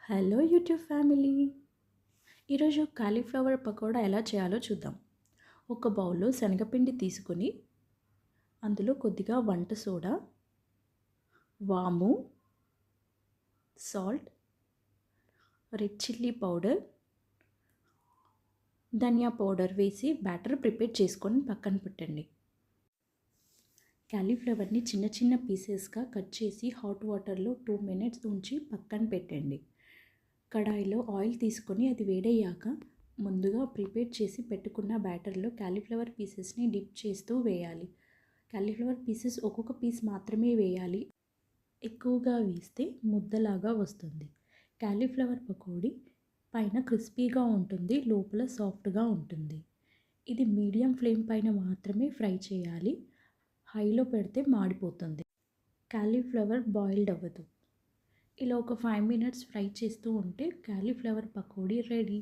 Hello YouTube family. ఈరోజు cauliflower pakoda ఎలా చేయాలో చూద్దాం. ఒక బౌల్లో శనగపిండి తీసుకొని అందులో కొద్దిగా వంట సోడా, వాము, సాల్ట్, రెడ్ చిల్లీ పౌడర్, ధనియా పౌడర్ వేసి బ్యాటర్ ప్రిపేర్ చేసుకొని పక్కన పెట్టండి. కాలీఫ్లవర్ని చిన్న చిన్న పీసెస్గా కట్ చేసి హాట్ వాటర్లో 2 మినిట్స్ ఉంచి పక్కన పెట్టండి. కడాయిలో ఆయిల్ తీసుకొని అది వేడయ్యాక ముందుగా ప్రిపేర్ చేసి పెట్టుకున్న బ్యాటర్లో కాలీఫ్లవర్ పీసెస్ని డిప్ చేస్తూ వేయాలి. కాలీఫ్లవర్ పీసెస్ ఒక్కొక్క పీస్ మాత్రమే వేయాలి. ఎక్కువగా వేస్తే ముద్దలాగా వస్తుంది. కాలీఫ్లవర్ పకోడీ పైన క్రిస్పీగా ఉంటుంది, లోపల సాఫ్ట్గా ఉంటుంది. ఇది మీడియం ఫ్లేమ్ పైన మాత్రమే ఫ్రై చేయాలి. హైలో పెడితే మాడిపోతుంది. కాలీఫ్లవర్ బాయిల్డ్ అవ్వదు. ఇలా ఒక 5 మినిట్స్ ఫ్రై చేస్తూ ఉంటే కాలీఫ్లవర్ పకోడీ రెడీ.